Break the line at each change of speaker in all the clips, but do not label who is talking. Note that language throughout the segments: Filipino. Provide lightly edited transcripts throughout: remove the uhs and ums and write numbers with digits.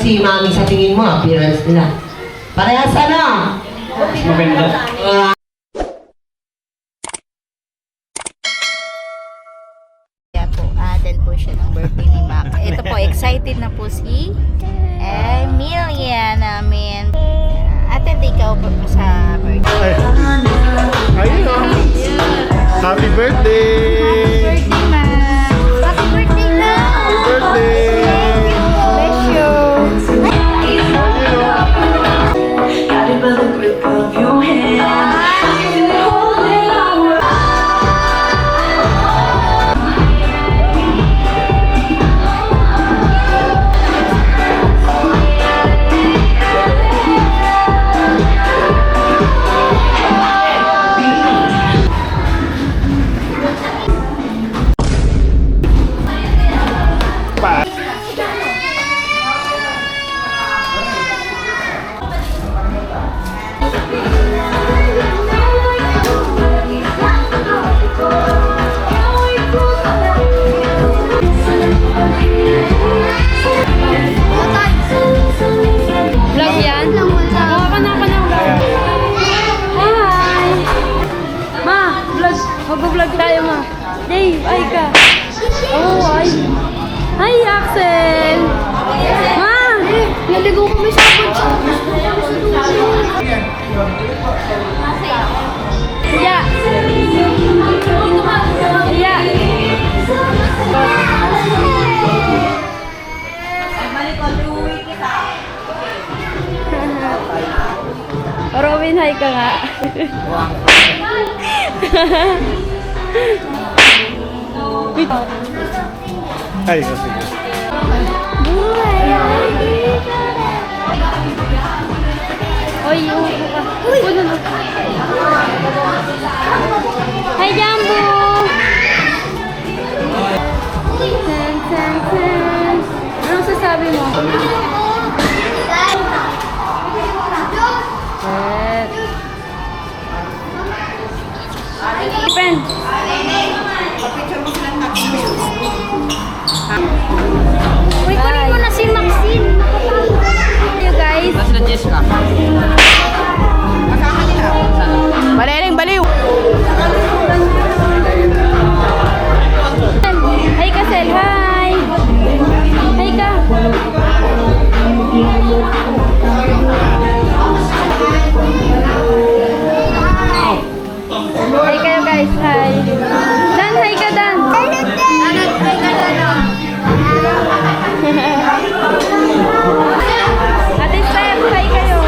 si Mami sa tingin mo, appearance nila? Parehas ano?
Maganda.
Kaya po, attend po siya ng birthday ni Mac. Ito po, excited na po si Emilia namin. Attend ikaw po sa birthday.
Ayun o. Happy birthday!
Happy birthday, Mac! Happy birthday na!
Happy birthday!
Bless you!
Vlog yan? Oo, kana. Hi! Ma, vlog. Mag-vlog tayo, ma. Dave, ay ka. Oo, ay. Hi, Axel! Ma! Naligo kami sa Yeah. Yeah. Robin, hi ka nga.
Ay, sige.
Oy, upo ka. Puno na. Hi, Jumbo! Tan, tan, tan. Anong sasabi mo? Friend.
Uy, kunin mo na si Maxine!
You guys.
Baliling, baliw!
Hi, Kasel. Hi. Hi ka. Hi kayo guys. Hi. Dan, hi ka Dan. Ate Steph, hi kayo.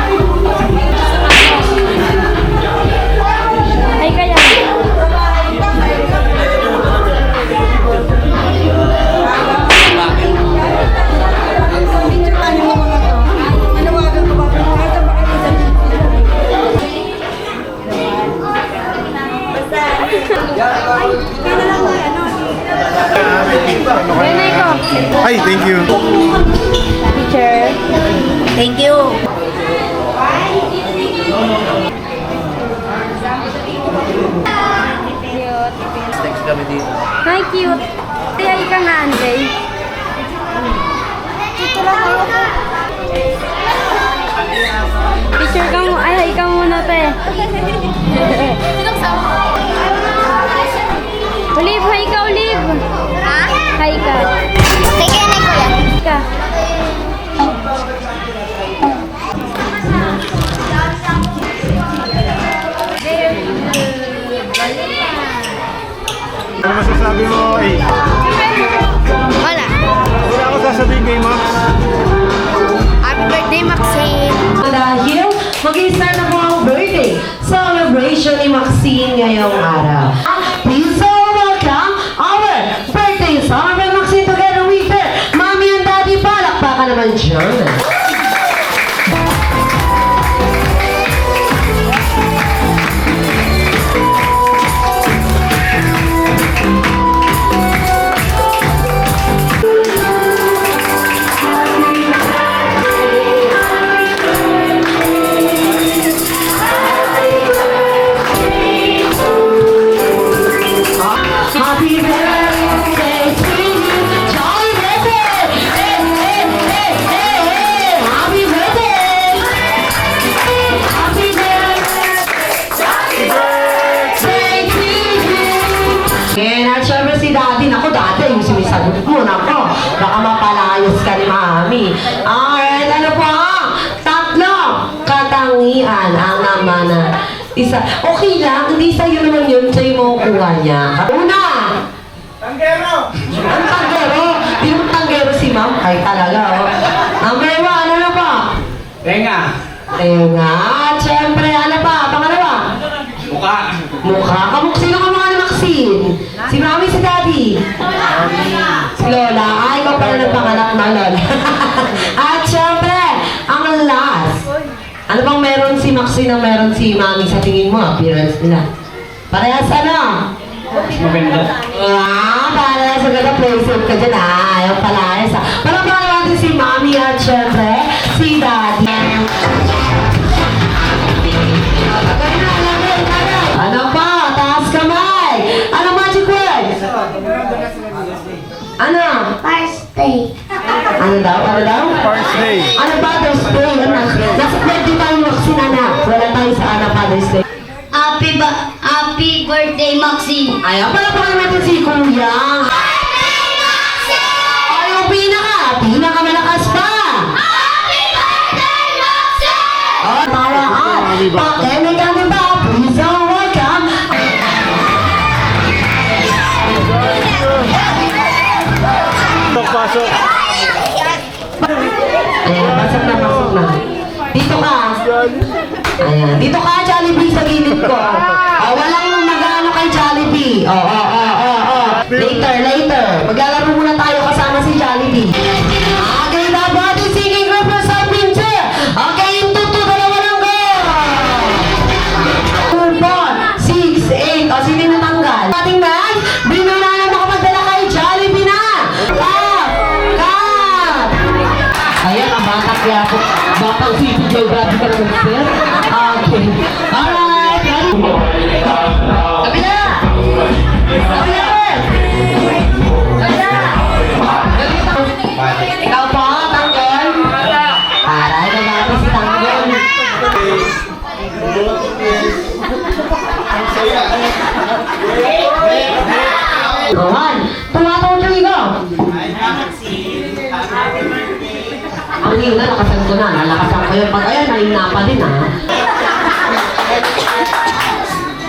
Hi kaya. Nanay ko.
Ay, thank you.
Teacher.
Thank you!
Cute. Hi, cute. Kaya ika nga, Andre.
Dito lang ako.
Picture ka mo. Ay, ikaw muna, te. Olive, hi ka, Olive.
Ha?
Hi ka.
Kaya na ko yan.
Ka.
Ano masasabi mo, ay?
Wala.
Wala ako sasabihin kay Max.
Happy birthday, Maxine!
Dahil mag-i-start na po ang birthday celebration ni Maxine ngayong araw. Please welcome our birthday celebrant Maxine together with her Mommy and Daddy. Palakpakan naman dyan. dati yung sinisagot mo. Nako, baka mapalayas ka ni Mami. Alright, ano po? Tatlo katangian ang naman na isa. Okay lang, hindi sa'yo naman yun. Sa'yo mo kuha niya. Una! Tanggero! Ang tanggero? Yung tanggero si Ma'am? Ay talaga, oh. Number 1, ano pa?
Tenga.
Tenga. At syempre, ano pa? Pangalawa?
Mukha.
Mukha. Sino ka mga ni Maxine? Si Mami, si Daddy? Si Lola. Ay, ikaw pala nagpanganak na Lola. At syempre, ang last. Ano bang meron si Maxine na meron si Mami sa tingin mo? Appearance nila. Parehas ano?
Maganda.
Para sa ganda play safe ka dyan Ayaw palayas Parang natin si Mami at syempre, si Daddy. Ano pa? Taas kamay! Ano magic word? Ano?
First day.
Ano daw? Ano daw?
First day.
Ano Father's Day? Ano? Nasa birthday tayo Maxine anak. Wala tayo sa anak Father's Day.
Happy birthday, Maxine.
Ayaw pala pa natin si Kuya. Ay, yung pinakamalakas pa. Oh, paraan. Pakinig kami ba? Please don't welcome.
Pasok.
Ayan, pasok na. Dito ka. Ayan, dito ka, Jollibee, sa gilid ko. Oh, walang mag-ano kay Jollibee. Later. Maglalaro muna tayo kasama si Jollibee. Okay, the body singing represent picture. Okay, 2-2, dalawa lang go. 2, 4, 6, 8. O, sino yung natanggal? Ating man, binuna na makapadala kay Jollibee na. Cut! Ayan, ang bata kaya po. Batang city geography ka naman, sir. Okay. Alright. Kabila! Kabila! Ikaw po, Tanggol? Aray, nabati si Tanggol. Rowan, tumatawag go. Ang hina, nakasan ko na. Nalakasan ko yun. Pag ayan, nahina pa din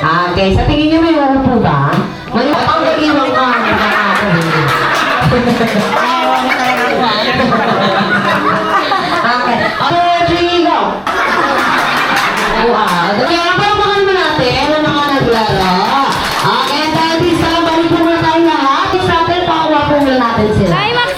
Okay, sa tingin niyo may uupo ba? Ngayon, ang nag-iwang ka. Okay. 2, 3, go! Kaya palamakan mo natin ang mga naglaro. Okay, dahil sa balik po muna tayo lahat. Sa atin, pakuha po muna natin sila.
Hi, Maxine.